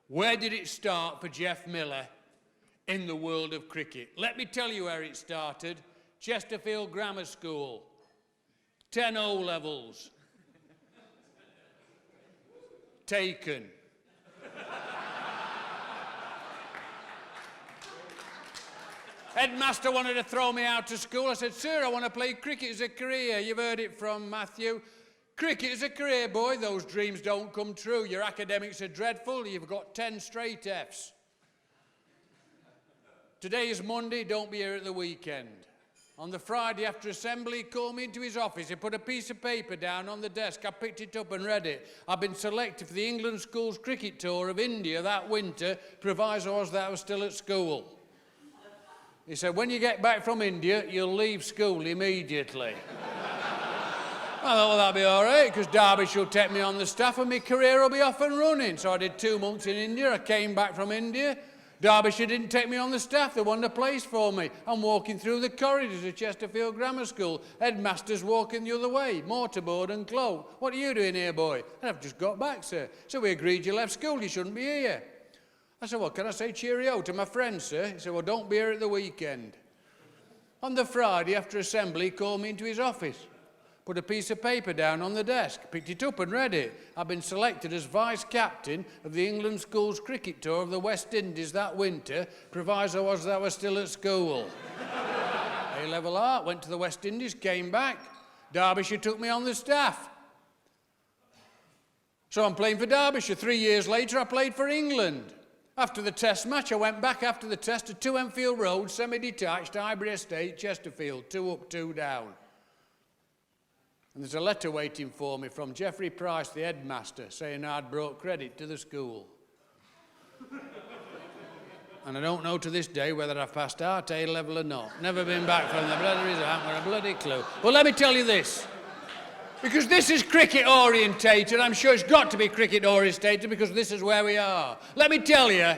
Where did it start for Geoff Miller in the world of cricket? Let me tell you where it started. Chesterfield Grammar School. 10 O-levels. Taken. Headmaster wanted to throw me out of school. I said, sir, I want to play cricket as a career. You've heard it from Matthew. Cricket is a career, boy. Those dreams don't come true. Your academics are dreadful. You've got 10 straight Fs. Today is Monday. Don't be here at the weekend. On the Friday after assembly, he called me into his office. He put a piece of paper down on the desk. I picked it up and read it. I've been selected for the England Schools cricket tour of India that winter. Proviso was that I was still at school. He said, when you get back from India, you'll leave school immediately. I thought, well, that'll be all right, because Derbyshire will take me on the staff and my career will be off and running. So I did 2 months in India. I came back from India. Derbyshire didn't take me on the staff. They wanted a place for me. I'm walking through the corridors of Chesterfield Grammar School. Headmaster's walking the other way, mortarboard and cloak. What are you doing here, boy? And I've just got back, sir. So we agreed you left school. You shouldn't be here. I said, well, can I say cheerio to my friend, sir? He said, well, don't be here at the weekend. On the Friday after assembly, he called me into his office. Put a piece of paper down on the desk, picked it up and read it. I've been selected as vice-captain of the England Schools cricket tour of the West Indies that winter. Proviso was that I was still at school. A-level art, went to the West Indies, came back. Derbyshire took me on the staff. So I'm playing for Derbyshire. 3 years later, I played for England. After the test match, I went back after the test to 2 Enfield Road, semi-detached, Highbury Estate, Chesterfield, 2 up, 2 down. And there's a letter waiting for me from Geoffrey Price, the headmaster, saying I'd brought credit to the school. And I don't know to this day whether I've passed Art A-level or not. Never been back from the bloody result, I haven't got a bloody clue. Well, let me tell you this. Because this is cricket orientated, I'm sure it's got to be cricket orientated because this is where we are. Let me tell you,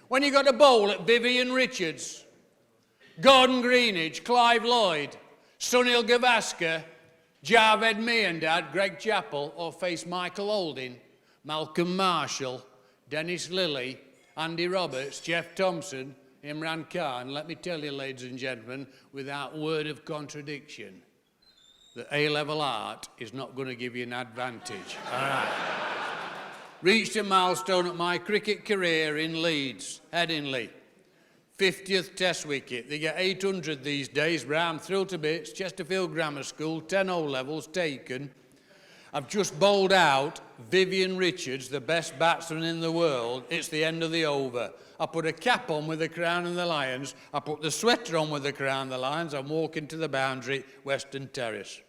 when you got a bowl at Vivian Richards, Gordon Greenidge, Clive Lloyd, Sunil Gavaskar, Javed Miandad, Greg Chappell, or face Michael Holding, Malcolm Marshall, Dennis Lilly, Andy Roberts, Jeff Thompson, Imran Khan, let me tell you, ladies and gentlemen, without word of contradiction, that A-level art is not going to give you an advantage. All right. Reached a milestone at my cricket career in Leeds, Headingley. 50th test wicket. They get 800 these days, but I'm thrilled to bits. Chesterfield Grammar School, 10 O-levels taken. I've just bowled out Vivian Richards, the best batsman in the world. It's the end of the over. I put a cap on with the Crown and the Lions. I put the sweater on with the Crown and the Lions. I'm walking to the boundary, Western Terrace.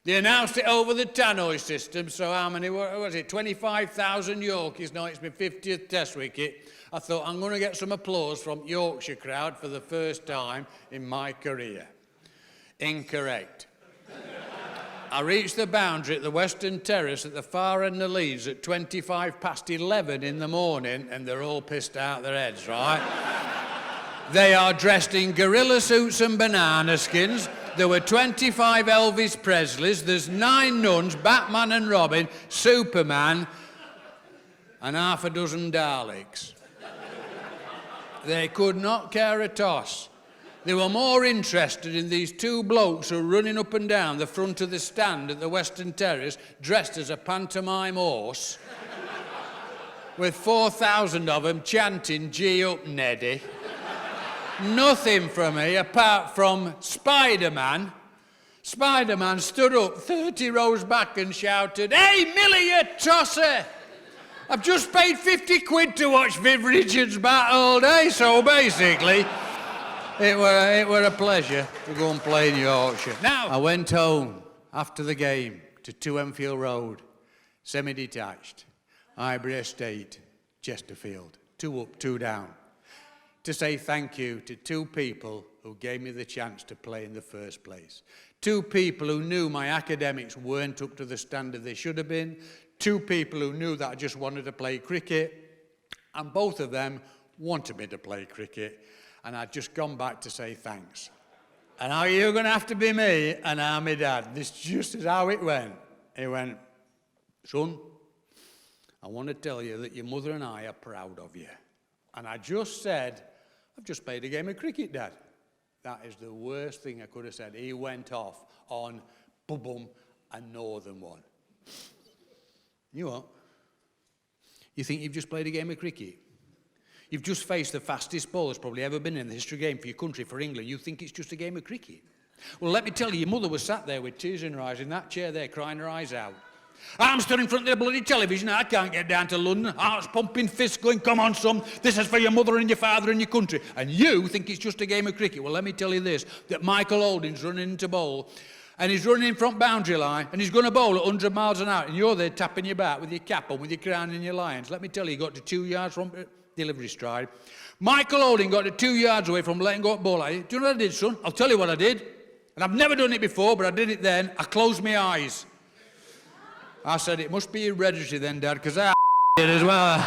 They announced it over the tannoy system, so how many, what was it, 25,000 Yorkies. No, it's my 50th test wicket. I thought, I'm going to get some applause from Yorkshire crowd for the first time in my career. Incorrect. I reached the boundary at the Western Terrace at the far end of Leeds at 11:25 in the morning, and they're all pissed out their heads, right? They are dressed in gorilla suits and banana skins. There were 25 Elvis Presleys, there's 9 nuns, Batman and Robin, Superman, and half a dozen Daleks. They could not care a toss. They were more interested in these 2 blokes who were running up and down the front of the stand at the Western Terrace, dressed as a pantomime horse, with 4,000 of them chanting, "Gee up, Neddy." Nothing from me apart from Spider-Man. Spider-Man stood up 30 rows back and shouted, "Hey, Millie, you tosser! I've just paid 50 quid to watch Viv Richards bat all day," so basically, it were a pleasure to go and play in Yorkshire. Now, I went home after the game to 2 Enfield Road, semi-detached, Highbury Estate, Chesterfield, 2 up, 2 down, to say thank you to 2 people who gave me the chance to play in the first place. 2 people who knew my academics weren't up to the standard they should have been. 2 people who knew that I just wanted to play cricket. And both of them wanted me to play cricket. And I'd just gone back to say thanks. And now you're going to have to be me and I'm my dad. This just is how it went. He went, "Son, I want to tell you that your mother and I are proud of you. And I just said, I've just played a game of cricket, Dad. That is the worst thing I could have said. He went off on bum a northern one. You what? You think you've just played a game of cricket? You've just faced the fastest ball that's probably ever been in the history game for your country, for England. You think it's just a game of cricket? Well, let me tell you, your mother was sat there with tears in her eyes in that chair there, crying her eyes out. I'm stood in front of the bloody television. I can't get down to London. Heart's pumping, fists going, come on, son. This is for your mother and your father and your country. And you think it's just a game of cricket. Well, let me tell you this, that Michael Holding's running into bowl, and he's running in front boundary line, and he's going to bowl at 100 miles an hour, and you're there tapping your back with your cap on, with your crown and your lions. Let me tell you, he got to 2 yards from delivery stride. Michael Holding got to 2 yards away from letting go at ball. Do you know what I did, son? I'll tell you what I did. And I've never done it before, but I did it then. I closed my eyes. I said, it must be hereditary then, Dad, because I did as well.